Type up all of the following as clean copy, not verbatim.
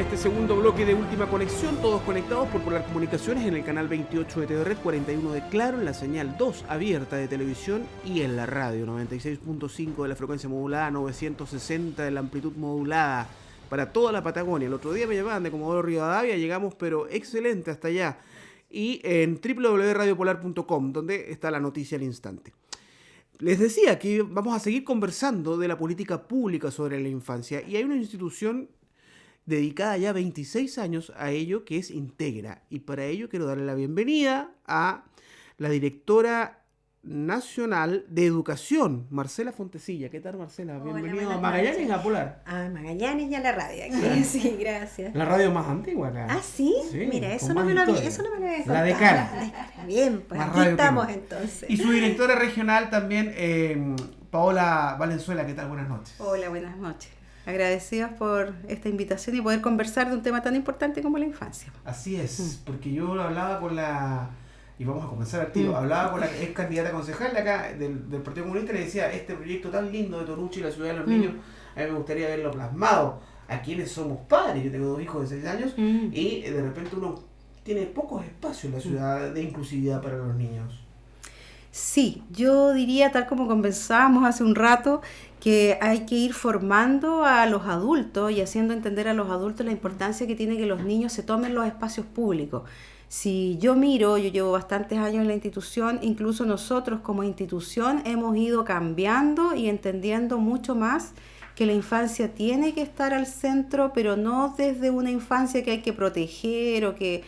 este segundo bloque de Última Conexión, todos conectados por Polar Comunicaciones en el canal 28 de TV Red, 41 de Claro, en la señal 2 abierta de televisión y en la radio 96.5 de la frecuencia modulada, 960 de la amplitud modulada para toda la Patagonia. El otro día me llamaban de Comodoro Rivadavia, llegamos pero excelente hasta allá, y en www.radiopolar.com, donde está la noticia al instante. Les decía que vamos a seguir conversando de la política pública sobre la infancia, y hay una institución dedicada ya 26 años a ello, que es Integra, y para ello quiero darle la bienvenida a la directora nacional de educación, Marcela Fontecilla. ¿Qué tal, Marcela? Bienvenida a Magallanes y a Polar. A Magallanes y a la radio aquí. Sí, gracias. La radio más antigua acá. ¿Ah, sí? Mira, eso no me lo había contado. La de Cara. Bien, pues aquí estamos entonces. Y su directora regional también, Paola Valenzuela. ¿Qué tal? Buenas noches. Hola, buenas noches. Agradecidas por esta invitación y poder conversar de un tema tan importante como la infancia. Así es, porque yo hablaba con la... Y vamos a comenzar al tiro. Hablaba con la ex candidata concejal de acá, del Partido Comunista, y le decía, este proyecto tan lindo de Toruchi y la ciudad de los niños, a mí me gustaría verlo plasmado. A quienes somos padres, yo tengo 2 hijos de 6 años, y de repente uno tiene pocos espacios en la ciudad de inclusividad para los niños. Sí, yo diría, tal como conversábamos hace un rato, que hay que ir formando a los adultos y haciendo entender a los adultos la importancia que tiene que los niños se tomen los espacios públicos. Si yo miro, yo llevo bastantes años en la institución, incluso nosotros como institución hemos ido cambiando y entendiendo mucho más que la infancia tiene que estar al centro, pero no desde una infancia que hay que proteger o que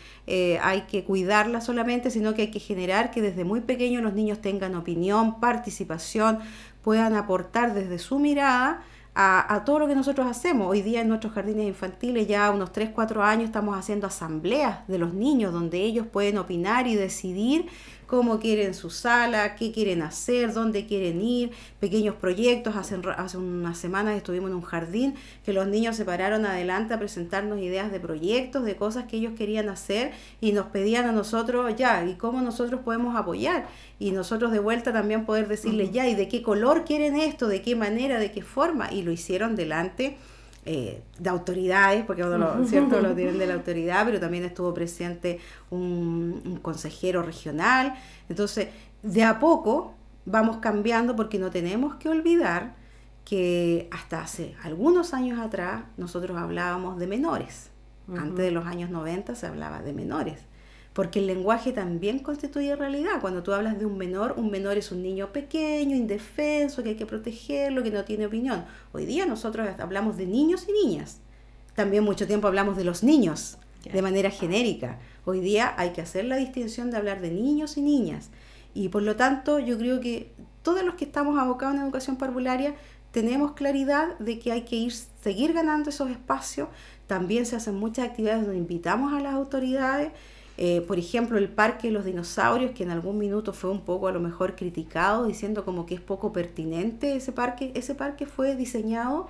hay que cuidarla solamente, sino que hay que generar que desde muy pequeños los niños tengan opinión, participación, puedan aportar desde su mirada a todo lo que nosotros hacemos. Hoy día en nuestros jardines infantiles, ya unos 3-4 años, estamos haciendo asambleas de los niños donde ellos pueden opinar y decidir cómo quieren su sala, qué quieren hacer, dónde quieren ir, pequeños proyectos. Hace unas semanas estuvimos en un jardín que los niños se pararon adelante a presentarnos ideas de proyectos, de cosas que ellos querían hacer y nos pedían a nosotros ya, y cómo nosotros podemos apoyar. Y nosotros de vuelta también poder decirles ya, y de qué color quieren esto, de qué manera, de qué forma. Y lo hicieron delante de autoridades, porque cierto lo tienen de la autoridad, pero también estuvo presente un consejero regional. Entonces, de a poco vamos cambiando, porque no tenemos que olvidar que hasta hace algunos años atrás nosotros hablábamos de menores. Antes de los años 90 se hablaba de menores, porque el lenguaje también constituye realidad. Cuando tú hablas de un menor es un niño pequeño, indefenso, que hay que protegerlo, que no tiene opinión. Hoy día nosotros hablamos de niños y niñas. También mucho tiempo hablamos de los niños, de manera genérica. Hoy día hay que hacer la distinción de hablar de niños y niñas. Y por lo tanto yo creo que todos los que estamos abocados en educación parvularia tenemos claridad de que hay que seguir ganando esos espacios. También se hacen muchas actividades donde invitamos a las autoridades. Por ejemplo, el Parque de los Dinosaurios, que en algún minuto fue un poco a lo mejor criticado, diciendo como que es poco pertinente ese parque. Ese parque fue diseñado,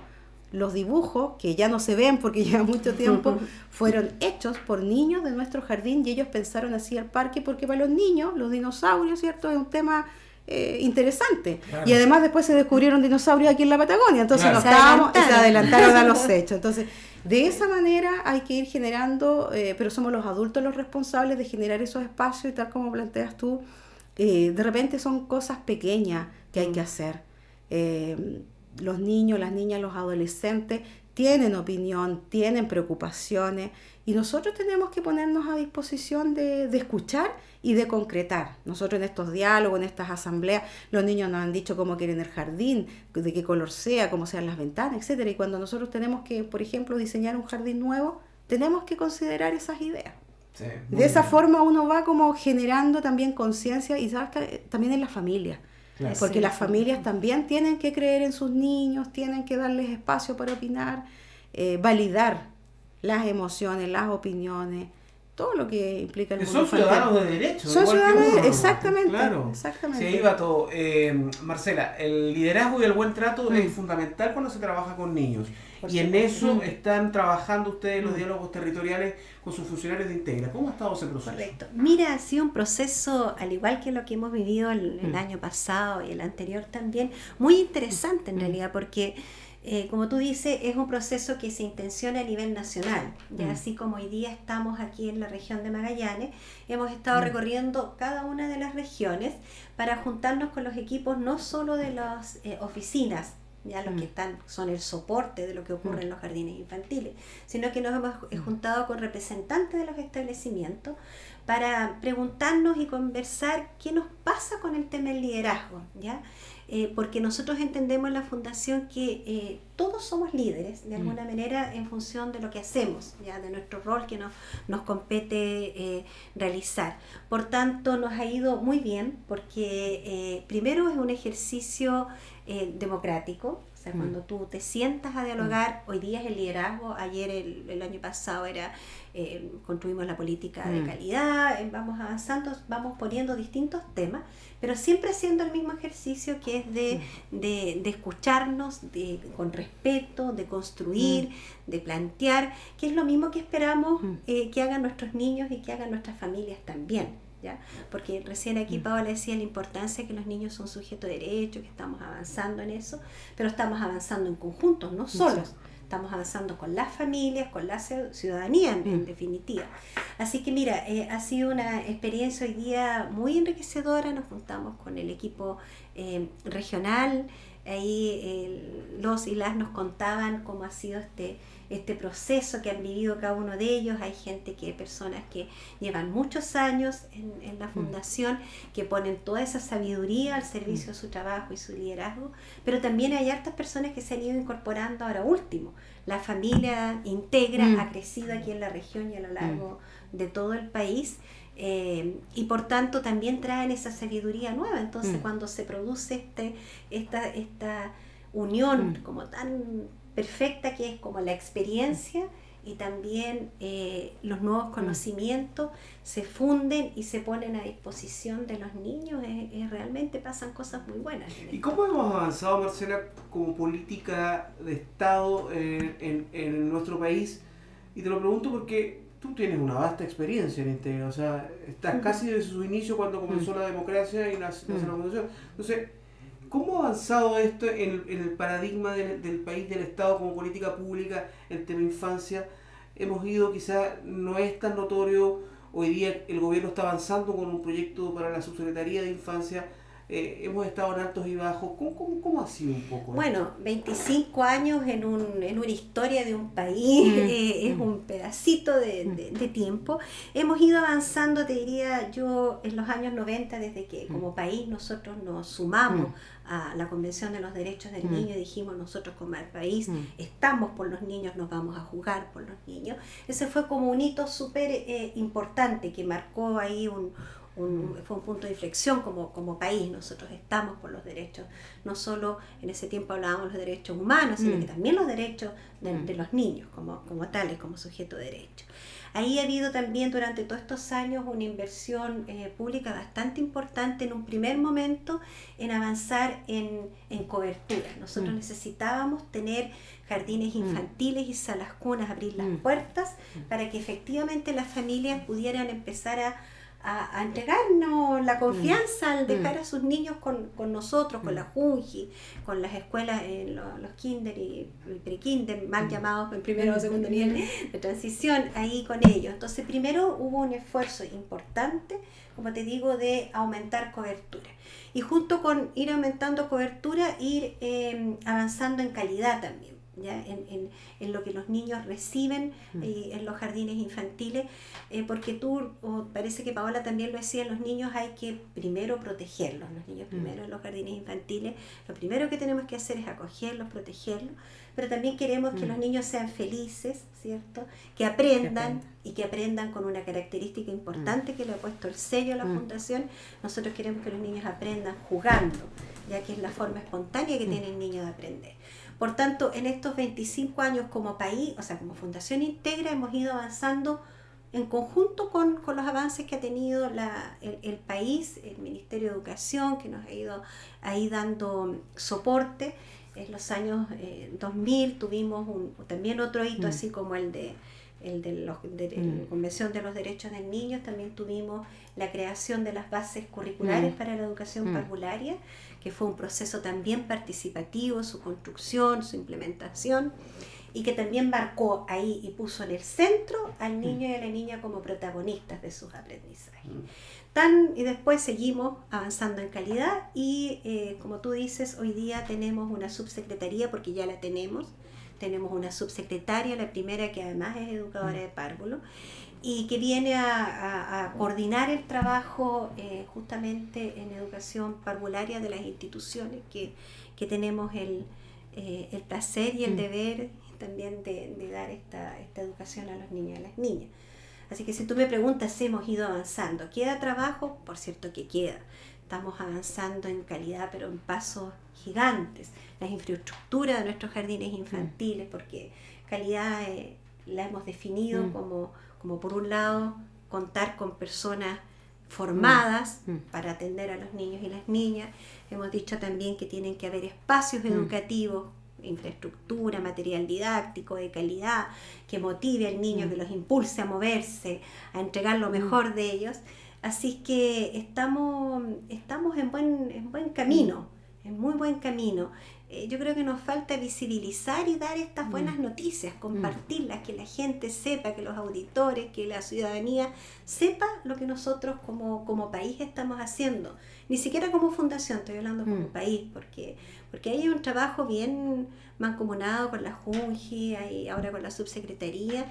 los dibujos, que ya no se ven porque lleva mucho tiempo, fueron hechos por niños de nuestro jardín, y ellos pensaron así el parque, porque para los niños, los dinosaurios, ¿cierto?, es un tema interesante. Claro. Y además después se descubrieron dinosaurios aquí en la Patagonia, entonces claro, se adelantaron a los hechos. Entonces, de esa manera hay que ir generando, pero somos los adultos los responsables de generar esos espacios, y tal como planteas tú, de repente son cosas pequeñas que hay que hacer. Los niños, las niñas, los adolescentes tienen opinión, tienen preocupaciones, y nosotros tenemos que ponernos a disposición de escuchar y de concretar. Nosotros en estos diálogos, en estas asambleas, los niños nos han dicho cómo quieren el jardín, de qué color sea, cómo sean las ventanas, etcétera. Y cuando nosotros tenemos que, por ejemplo, diseñar un jardín nuevo, tenemos que considerar esas ideas. Sí, de esa forma uno va como generando también conciencia, y sabes que también en la familia. Claro. Porque las familias también tienen que creer en sus niños, tienen que darles espacio para opinar, validar las emociones, las opiniones, todo lo que implica el mundo infantil. Son ciudadanos de derecho. Son ciudadanos de derecho, exactamente. Claro. Exactamente. Sí, ahí va todo. Marcela, el liderazgo y el buen trato es fundamental cuando se trabaja con niños. Y en eso están trabajando ustedes los diálogos territoriales con sus funcionarios de Integra. ¿Cómo ha estado ese proceso? Correcto. Mira, ha sido un proceso, al igual que lo que hemos vivido el año pasado y el anterior también, muy interesante en realidad, porque Como tú dices, es un proceso que se intenciona a nivel nacional. Ya así como hoy día estamos aquí en la región de Magallanes, hemos estado recorriendo cada una de las regiones para juntarnos con los equipos no solo de las oficinas, ya los que son el soporte de lo que ocurre en los jardines infantiles, sino que nos hemos juntado con representantes de los establecimientos para preguntarnos y conversar qué nos pasa con el tema del liderazgo, ¿ya? Porque nosotros entendemos en la Fundación que todos somos líderes, de alguna manera, en función de lo que hacemos, ya de nuestro rol que nos compete realizar. Por tanto, nos ha ido muy bien, porque primero es un ejercicio democrático. O sea, cuando tú te sientas a dialogar, hoy día es el liderazgo, ayer el año pasado era construimos la política de calidad, vamos avanzando, vamos poniendo distintos temas, pero siempre haciendo el mismo ejercicio que es de escucharnos con respeto, de construir, de plantear, que es lo mismo que esperamos que hagan nuestros niños y que hagan nuestras familias también. ¿Ya? Porque recién aquí Paola decía la importancia de que los niños son sujetos de derecho, que estamos avanzando en eso, pero estamos avanzando en conjunto, no solos. Estamos avanzando con las familias, con la ciudadanía en definitiva. Así que mira, ha sido una experiencia hoy día muy enriquecedora. Nos juntamos con el equipo regional, ahí los y las nos contaban cómo ha sido este proceso que han vivido cada uno de ellos. Hay personas que llevan muchos años en la fundación, que ponen toda esa sabiduría al servicio de su trabajo y su liderazgo, pero también hay hartas personas que se han ido incorporando ahora último. La familia íntegra ha crecido aquí en la región y a lo largo de todo el país, y por tanto también traen esa sabiduría nueva. Entonces cuando se produce esta unión como tan perfecta, que es como la experiencia y también los nuevos conocimientos se funden y se ponen a disposición de los niños, realmente pasan cosas muy buenas. ¿Y cómo hemos avanzado, Marcela, como política de Estado en nuestro país? Y te lo pregunto porque tú tienes una vasta experiencia en Integra, o sea, estás casi desde su inicio cuando comenzó la democracia y nace la fundación. Entonces, ¿cómo ha avanzado esto en el paradigma del país, del Estado como política pública, el tema infancia? Hemos ido, quizá no es tan notorio, hoy día el gobierno está avanzando con un proyecto para la Subsecretaría de Infancia, hemos estado en altos y bajos. ¿Cómo ha sido un poco? Bueno, 25 años en una historia de un país, es un pedacito de tiempo. Hemos ido avanzando, te diría yo, en los años 90, desde que como país nosotros nos sumamos a la Convención de los Derechos del Niño y dijimos, nosotros como el país estamos por los niños, nos vamos a jugar por los niños. Ese fue como un hito súper importante que marcó ahí fue un punto de inflexión como país. Nosotros estamos por los derechos, no solo en ese tiempo hablábamos de los derechos humanos, sino que también los derechos de los niños como tales, como sujeto de derecho. Ahí ha habido también durante todos estos años una inversión pública bastante importante en un primer momento en avanzar en cobertura. Nosotros necesitábamos tener jardines infantiles y salas cunas, abrir las puertas para que efectivamente las familias pudieran empezar a entregarnos la confianza al dejar a sus niños con nosotros, con la Junji, con las escuelas, los kinder y pre-kinder, mal llamados en primero o segundo nivel de transición, ahí con ellos. Entonces primero hubo un esfuerzo importante, como te digo, de aumentar cobertura. Y junto con ir aumentando cobertura, ir avanzando en calidad también. ¿Ya? En lo que los niños reciben en los jardines infantiles, porque parece que Paola también lo decía, los niños hay que primero protegerlos, los niños primero en los jardines infantiles, lo primero que tenemos que hacer es acogerlos, protegerlos, pero también queremos que los niños sean felices, ¿cierto? Que aprendan y que aprendan con una característica importante que le ha puesto el sello a la Fundación. Nosotros queremos que los niños aprendan jugando, ya que es la forma espontánea que tiene el niño de aprender. Por tanto, en estos 25 años como país, o sea, como Fundación Integra, hemos ido avanzando en conjunto con los avances que ha tenido el país, el Ministerio de Educación, que nos ha ido ahí dando soporte. En los años 2000 tuvimos también otro hito, así como el de la Convención de los Derechos del Niño, también tuvimos la creación de las bases curriculares para la educación parvularia, que fue un proceso también participativo, su construcción, su implementación, y que también marcó ahí y puso en el centro al niño y a la niña como protagonistas de sus aprendizajes. Y después seguimos avanzando en calidad y como tú dices, hoy día tenemos una subsecretaría, porque ya la tenemos una subsecretaria, la primera, que además es educadora de párvulo, y que viene a coordinar el trabajo justamente en educación parvularia de las instituciones que tenemos el placer y el deber también de dar esta educación a los niños y a las niñas. Así que si tú me preguntas si hemos ido avanzando, ¿queda trabajo? Por cierto que queda. Estamos avanzando en calidad, pero en pasos gigantes. Las infraestructuras de nuestros jardines infantiles, porque calidad la hemos definido como por un lado contar con personas formadas para atender a los niños y las niñas. Hemos dicho también que tienen que haber espacios educativos, infraestructura, material didáctico de calidad, que motive al niño, que los impulse a moverse, a entregar lo mejor de ellos. Así que estamos en buen camino, en muy buen camino. Yo creo que nos falta visibilizar y dar estas buenas noticias, compartirlas, que la gente sepa, que los auditores, que la ciudadanía sepa lo que nosotros como país estamos haciendo. Ni siquiera como fundación, estoy hablando como país, porque hay un trabajo bien mancomunado con la Junji y ahora con la subsecretaría,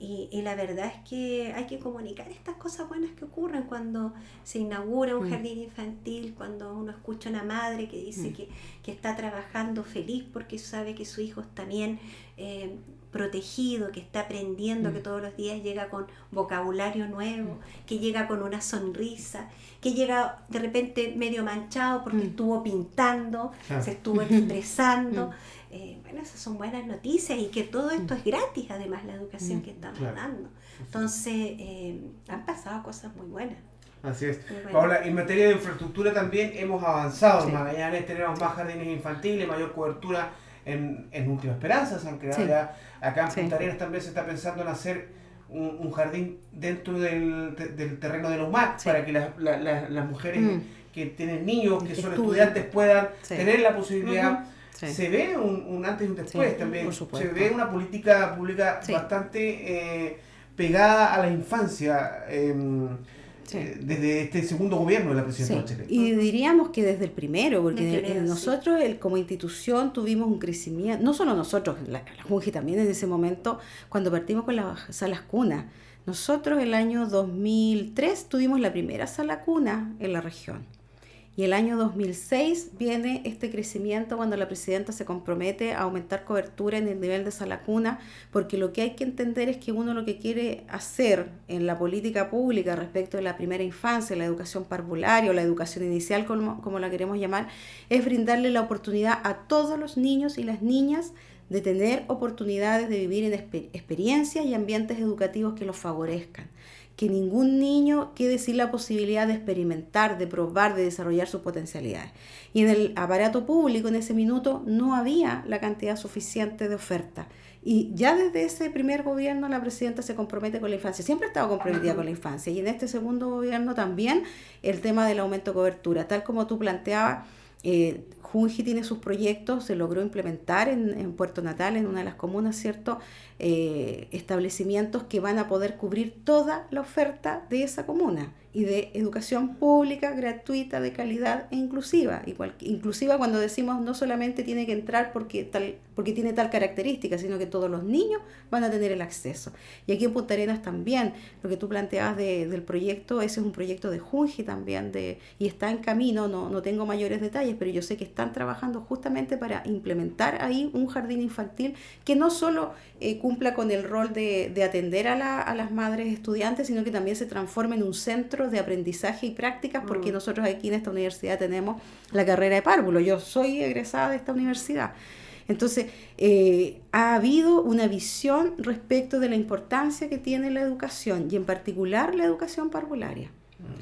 y la verdad es que hay que comunicar estas cosas buenas que ocurren cuando se inaugura un jardín infantil, cuando uno escucha a una madre que dice que está trabajando feliz porque sabe que su hijo está bien protegido, que está aprendiendo, que todos los días llega con vocabulario nuevo, que llega con una sonrisa, que llega de repente medio manchado porque estuvo pintando, se estuvo expresando. Bueno, esas son buenas noticias, y que todo esto es gratis, además, la educación que estamos dando. Entonces, han pasado cosas muy buenas. Así es. Paola, en materia de infraestructura también hemos avanzado. En Magallanes tenemos más jardines infantiles, mayor cobertura en Última Esperanza, se han creado ya. Acá en Punta Arenas también se está pensando en hacer un jardín dentro del terreno de los MAC, para que las mujeres que tienen niños, que son estudiantes, puedan tener la posibilidad. Se ve un antes y un después también. Se ve una política pública bastante pegada a la infancia desde este segundo gobierno de la presidenta Bachelet. Y diríamos que desde el primero, porque nosotros como institución tuvimos un crecimiento, no solo nosotros, la Junji también en ese momento, cuando partimos con las salas cuna. Nosotros el año 2003 tuvimos la primera sala cuna en la región. Y el año 2006 viene este crecimiento cuando la presidenta se compromete a aumentar cobertura en el nivel de sala cuna, porque lo que hay que entender es que uno lo que quiere hacer en la política pública respecto de la primera infancia, la educación parvularia o la educación inicial, como la queremos llamar, es brindarle la oportunidad a todos los niños y las niñas de tener oportunidades de vivir en experiencias y ambientes educativos que los favorezcan. Que ningún niño quede sin la posibilidad de experimentar, de probar, de desarrollar sus potencialidades. Y en el aparato público en ese minuto no había la cantidad suficiente de oferta. Y ya desde ese primer gobierno la presidenta se compromete con la infancia. Siempre ha estado comprometida con la infancia. Y en este segundo gobierno también el tema del aumento de cobertura. Tal como tú planteabas, Junji tiene sus proyectos, se logró implementar en Puerto Natal, en una de las comunas, ¿cierto? Establecimientos que van a poder cubrir toda la oferta de esa comuna y de educación pública, gratuita, de calidad e inclusiva. Inclusiva cuando decimos no solamente tiene que entrar porque tiene tal característica, sino que todos los niños van a tener el acceso. Y aquí en Punta Arenas también, lo que tú planteabas del proyecto, ese es un proyecto de Junji también, y está en camino, no tengo mayores detalles, pero yo sé que están trabajando justamente para implementar ahí un jardín infantil que no solo cumpla con el rol de atender a las madres estudiantes, sino que también se transforme en un centro de aprendizaje y prácticas, porque nosotros aquí en esta universidad tenemos la carrera de párvulo. Yo soy egresada de esta universidad. Entonces, ha habido una visión respecto de la importancia que tiene la educación, y en particular la educación parvularia.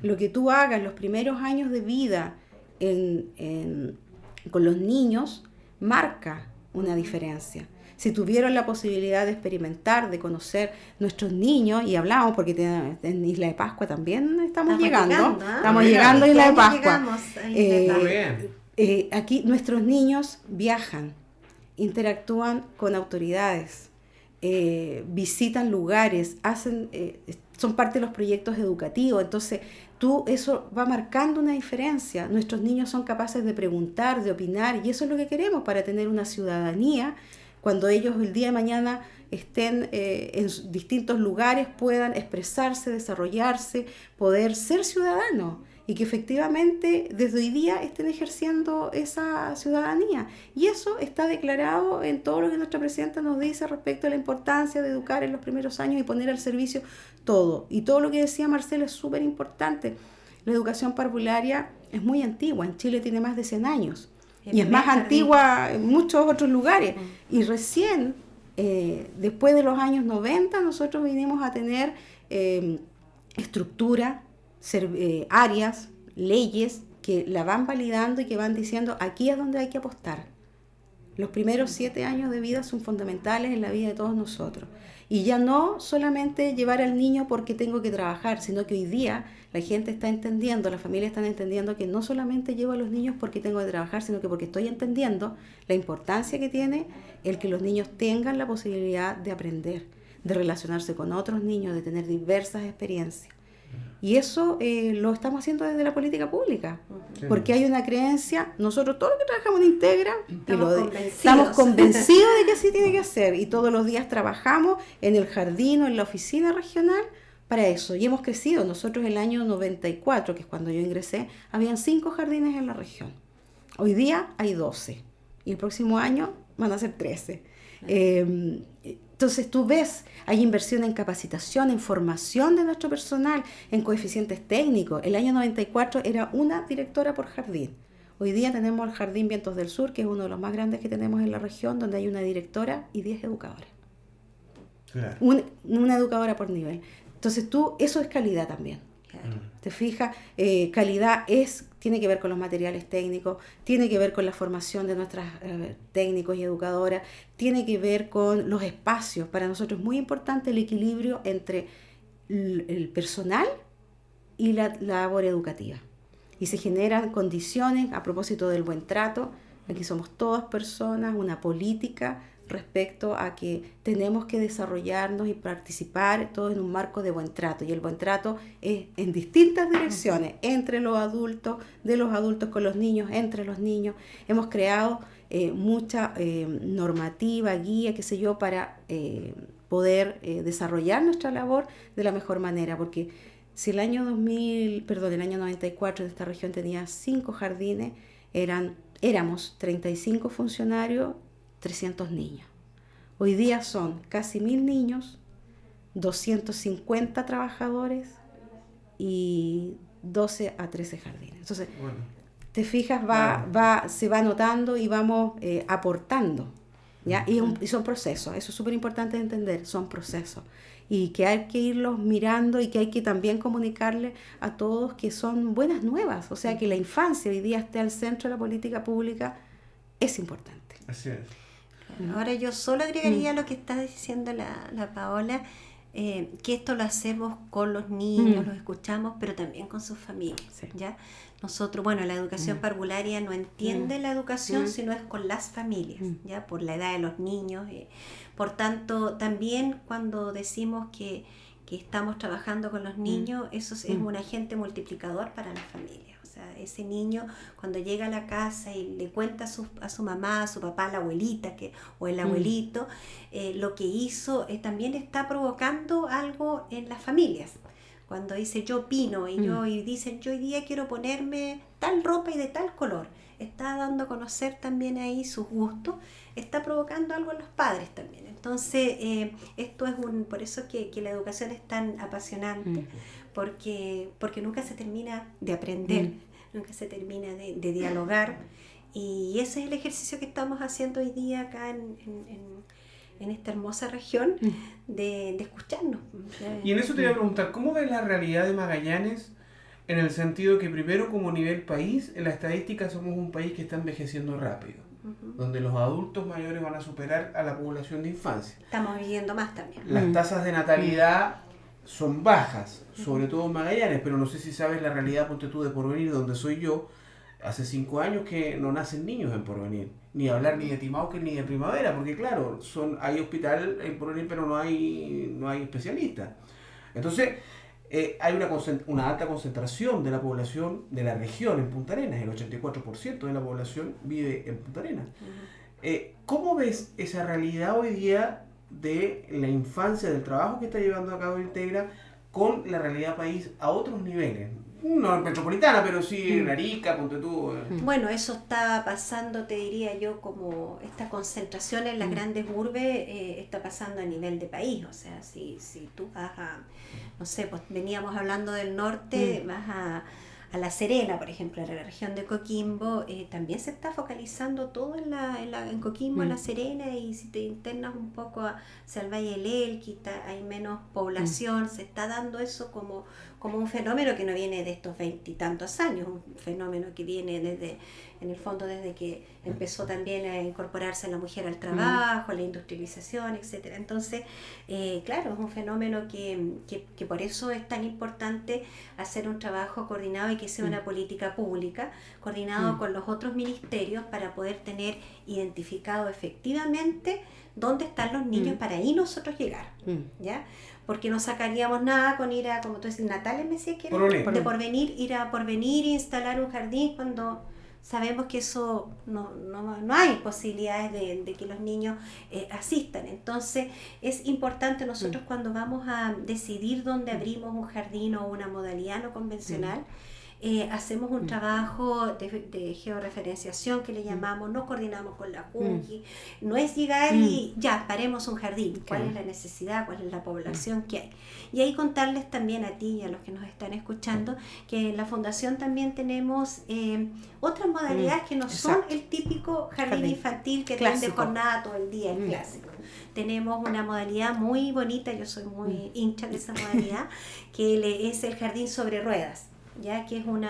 Lo que tú hagas los primeros años de vida con los niños marca una diferencia. si tuvieron la posibilidad de experimentar, de conocer nuestros niños, y hablamos porque en Isla de Pascua también estamos llegando a Isla de Pascua. Aquí nuestros niños viajan, interactúan con autoridades, visitan lugares, son parte de los proyectos educativos. Entonces, eso va marcando una diferencia. Nuestros niños son capaces de preguntar, de opinar, y eso es lo que queremos para tener una ciudadanía. Cuando ellos el día de mañana estén en distintos lugares, puedan expresarse, desarrollarse, poder ser ciudadanos, y que efectivamente desde hoy día estén ejerciendo esa ciudadanía. Y eso está declarado en todo lo que nuestra presidenta nos dice respecto a la importancia de educar en los primeros años y poner al servicio todo. Y todo lo que decía Marcelo es súper importante. La educación parvularia es muy antigua, en Chile tiene más de 100 años. Y es más antigua en muchos otros lugares. Y recién, después de los años 90, nosotros vinimos a tener estructura, áreas, leyes que la van validando y que van diciendo aquí es donde hay que apostar. Los primeros 7 años de vida son fundamentales en la vida de todos nosotros. Y ya no solamente llevar al niño porque tengo que trabajar, sino que hoy día la gente está entendiendo, las familias están entendiendo que no solamente llevo a los niños porque tengo que trabajar, sino que porque estoy entendiendo la importancia que tiene el que los niños tengan la posibilidad de aprender, de relacionarse con otros niños, de tener diversas experiencias. Y eso lo estamos haciendo desde la política pública, porque hay una creencia, nosotros todo lo que trabajamos en Integra, estamos convencidos de que así tiene que ser, y todos los días trabajamos en el jardín o en la oficina regional para eso, y hemos crecido. Nosotros el año 94, que es cuando yo ingresé, habían 5 jardines en la región, hoy día hay 12, y el próximo año van a ser 13. Entonces tú ves, hay inversión en capacitación, en formación de nuestro personal, en coeficientes técnicos. El año 94 era una directora por jardín. Hoy día tenemos el Jardín Vientos del Sur, que es uno de los más grandes que tenemos en la región, donde hay una directora y 10 educadores. Claro. Una educadora por nivel. Entonces eso es calidad también. Claro. ¿Te fijas? Calidad tiene que ver con los materiales técnicos, tiene que ver con la formación de nuestros técnicos y educadoras, tiene que ver con los espacios. Para nosotros es muy importante el equilibrio entre el personal y la labor educativa. Y se generan condiciones, a propósito del buen trato, aquí somos todas personas, una política respecto a que tenemos que desarrollarnos y participar todo en un marco de buen trato, y el buen trato es en distintas direcciones, entre los adultos, de los adultos con los niños, entre los niños. Hemos creado mucha normativa, guía, qué sé yo, para poder desarrollar nuestra labor de la mejor manera, porque si el año 94 de esta región tenía 5 jardines, éramos 35 funcionarios, 300 niños. Hoy día son casi 1000 niños, 250 trabajadores y 12 a 13 jardines. Entonces, te fijas, se va notando y vamos aportando, ¿ya? Y son procesos, eso es súper importante de entender, son procesos. Y que hay que irlos mirando, y que hay que también comunicarle a todos que son buenas nuevas. O sea, que la infancia hoy día esté al centro de la política pública es importante. Así es. Ahora yo solo agregaría lo que está diciendo la Paola, que esto lo hacemos con los niños, los escuchamos, pero también con sus familias. Sí. ¿Ya? Nosotros, la educación parvularia no entiende la educación, sino es con las familias, ¿ya? Por la edad de los niños. Por tanto, también cuando decimos que estamos trabajando con los niños, eso es un agente multiplicador para las familias. O sea, ese niño cuando llega a la casa y le cuenta a su mamá, a su papá, a la abuelita o el abuelito, lo que hizo, también está provocando algo en las familias. Cuando dice yo opino y dicen yo hoy día quiero ponerme tal ropa y de tal color, está dando a conocer también ahí sus gustos, está provocando algo en los padres también. Entonces, esto es por eso que la educación es tan apasionante, porque nunca se termina de aprender, nunca se termina de dialogar, y ese es el ejercicio que estamos haciendo hoy día acá en esta hermosa región, de escucharnos. Y en eso te iba a preguntar, ¿cómo ves la realidad de Magallanes? En el sentido que primero, como nivel país, en la estadística somos un país que está envejeciendo rápido. donde los adultos mayores van a superar a la población de infancia. Estamos viviendo más también. Las tasas de natalidad son bajas, sobre todo en Magallanes, pero no sé si sabes la realidad, ponte tú, de Porvenir, donde soy yo. Hace 5 años que no nacen niños en Porvenir, ni hablar ni de Timauque ni de Primavera, porque claro, hay hospital en Porvenir, pero no hay especialistas. Entonces, hay una alta concentración de la población de la región en Punta Arenas, el 84% de la población vive en Punta Arenas. ¿Cómo ves esa realidad hoy día de la infancia, del trabajo que está llevando a cabo Integra con la realidad país a otros niveles? No en metropolitana, pero sí en Arica, ponte tú. Bueno, eso está pasando, te diría yo, como esta concentración en las grandes urbes está pasando a nivel de país. O sea, si tú vas a, no sé, pues veníamos hablando del norte, vas a La Serena, por ejemplo, en la región de Coquimbo, también se está focalizando todo en Coquimbo, en La Serena, y si te internas un poco hacia el Valle del Elqui, hay menos población, se está dando eso como un fenómeno que no viene de estos 20 y tantos años, un fenómeno que viene en el fondo desde que empezó también a incorporarse la mujer al trabajo, la industrialización, etcétera. Entonces, claro, es un fenómeno que por eso es tan importante hacer un trabajo coordinado y que sea una política pública, coordinado con los otros ministerios para poder tener identificado efectivamente dónde están los niños para ahí nosotros llegar, ¿ya? Porque no sacaríamos nada con ir a, como tú dices, Natales me decías que era, de Porvenir, ir a Porvenir e instalar un jardín cuando sabemos que eso no hay posibilidades de que los niños asistan. Entonces es importante nosotros cuando vamos a decidir dónde abrimos un jardín o una modalidad no convencional, hacemos un trabajo de georreferenciación que le llamamos, nos coordinamos con la JUNGI, no es llegar y ya, paremos un jardín, cuál es la necesidad, cuál es la población que hay. Y ahí contarles también a ti y a los que nos están escuchando que en la Fundación también tenemos otras modalidades que no son el típico jardín infantil que tienen de jornada todo el día, el clásico. Tenemos una modalidad muy bonita, yo soy muy hincha de esa modalidad, que es el jardín sobre ruedas, ya que es un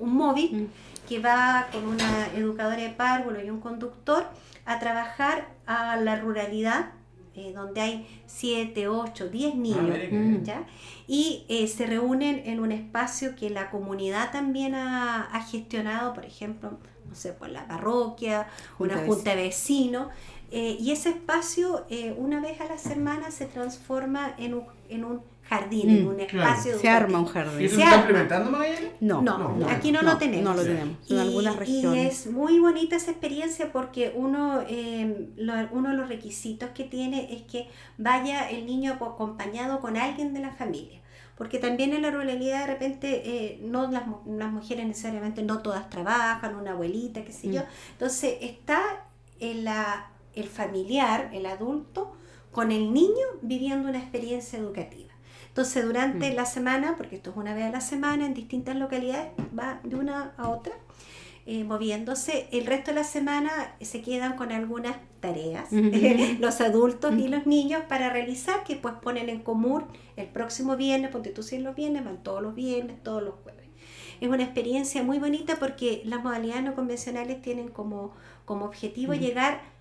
móvil que va con una educadora de párvulo y un conductor a trabajar a la ruralidad, donde hay 7, 8, 10 niños, ¿ya? Y se reúnen en un espacio que la comunidad también ha gestionado, por ejemplo, no sé, por la parroquia, una junta de vecinos, y ese espacio una vez a la semana se transforma en un jardín, en un espacio educativo. Se arma un jardín. ¿Y eso se está implementando, Magallanes? No, aquí no lo tenemos. No lo tenemos, en algunas regiones. Y es muy bonita esa experiencia porque uno de los requisitos que tiene es que vaya el niño acompañado con alguien de la familia. Porque también en la ruralidad de repente no las mujeres necesariamente no todas trabajan, una abuelita, qué sé yo. Entonces está el familiar, el adulto, con el niño viviendo una experiencia educativa. Entonces durante la semana, porque esto es una vez a la semana en distintas localidades, va de una a otra, moviéndose. El resto de la semana se quedan con algunas tareas, los adultos y los niños para realizar, que pues ponen en común el próximo viernes, ponte tú si los viernes, van todos los viernes, todos los jueves. Es una experiencia muy bonita porque las modalidades no convencionales tienen como objetivo llegar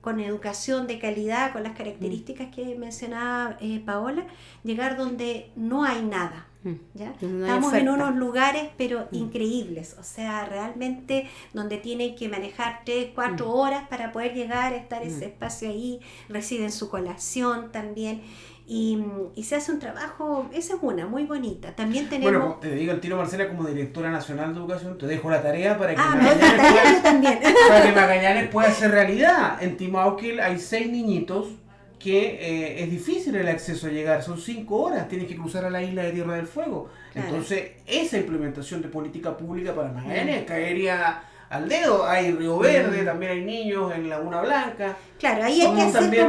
con educación de calidad, con las características que mencionaba Paola, llegar donde no hay nada. ¿Ya? No estamos en unos lugares pero increíbles, o sea, realmente donde tienen que manejar 3, 4 horas para poder llegar a estar ese espacio ahí, reciben su colación también. Y se hace un trabajo, esa es una, muy bonita. También tenemos... Bueno, te digo el tiro, Marcela, como directora nacional de educación, te dejo la tarea para que para que Magallanes pueda hacer realidad. En Timauquil hay 6 niñitos que es difícil el acceso a llegar, son 5 horas, tienes que cruzar a la isla de Tierra del Fuego. Claro. Entonces, esa implementación de política pública para Magallanes caería al dedo. Hay Río Verde, también hay niños en Laguna Blanca. Claro, ahí hay que hacer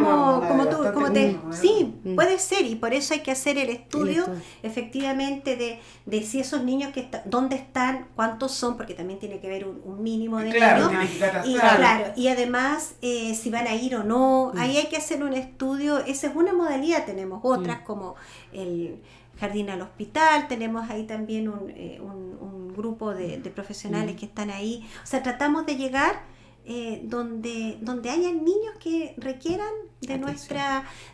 puede ser, y por eso hay que hacer el estudio efectivamente de si esos niños dónde están, cuántos son, porque también tiene que haber un mínimo de niños, y además si van a ir o no, ahí hay que hacer un estudio. Esa es una modalidad, tenemos otras como el Jardín al Hospital, tenemos ahí también un grupo de profesionales que están ahí, o sea, tratamos de llegar donde hayan niños que requieran de nuestro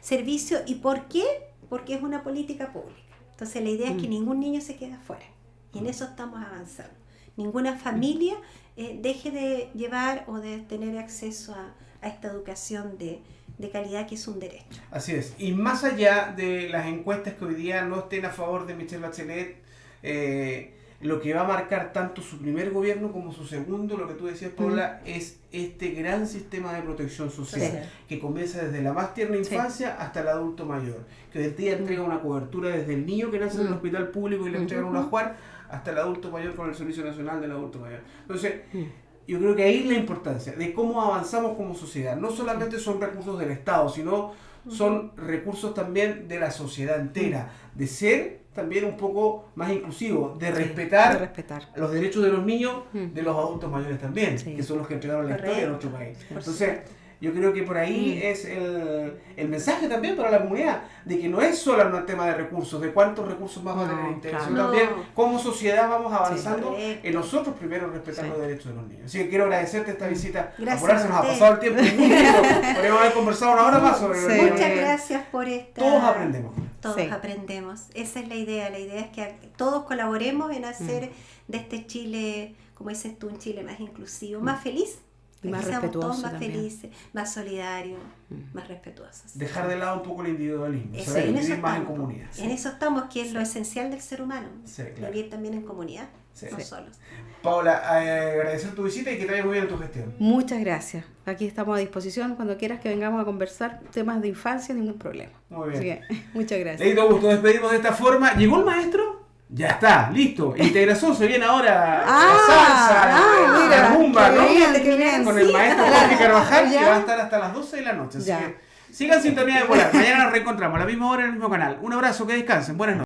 servicio. ¿Y por qué? Porque es una política pública. Entonces la idea es que ningún niño se quede afuera. Y en eso estamos avanzando. Ninguna familia deje de llevar o de tener acceso a esta educación de calidad, que es un derecho. Así es. Y más allá de las encuestas que hoy día no estén a favor de Michelle Bachelet, lo que va a marcar tanto su primer gobierno como su segundo, lo que tú decías, Paula, es este gran sistema de protección social, que comienza desde la más tierna infancia hasta el adulto mayor, que hoy día entrega una cobertura desde el niño que nace en el hospital público y le entregan una Juan, hasta el adulto mayor con el Servicio Nacional del Adulto Mayor. Entonces, yo creo que ahí es la importancia de cómo avanzamos como sociedad. No solamente son recursos del Estado, sino son recursos también de la sociedad entera, de ser también un poco más inclusivo, de respetar los derechos de los niños, de los adultos mayores también, que son los que entregaron la historia de nuestro país. Entonces, yo creo que por ahí es el mensaje también para la comunidad, de que no es solo un tema de recursos, de cuántos recursos más va a tener interés, sino también como sociedad vamos avanzando en nosotros primero respetar los derechos de los niños. Así que quiero agradecerte esta visita. Apurarse, nos ha pasado el tiempo muy lindo. Podríamos haber conversado una hora más sobre los niños. Muchas gracias por esta... Todos aprendemos. Todos aprendemos. Esa es la idea. La idea es que todos colaboremos en hacer de este Chile, como dices tú, un Chile más inclusivo, más feliz. Y más seamos respetuoso todos más también. felices, más solidarios, más respetuosos. Dejar de lado un poco el individualismo, Eso, saber en vivir eso más en estamos. comunidad. En eso estamos, que es lo esencial del ser humano. Sí, claro. Vivir también en comunidad, no solos. Paula, agradecer tu visita y que te vaya muy bien en tu gestión. Muchas gracias. Aquí estamos a disposición cuando quieras que vengamos a conversar temas de infancia, ningún problema. Muy bien. Así que, muchas gracias. Leito gusto, despedimos de esta forma. ¿Llegó el maestro? Ya está, listo. Integración, se viene ahora la salsa, mira, la rumba, ¿no? qué bien. Con el maestro Jorge Carvajal, Ya. que va a estar hasta las 12 de la noche. Así Ya. que sigan sintonía de Polar. Mañana nos reencontramos a la misma hora en el mismo canal. Un abrazo, que descansen. Buenas noches.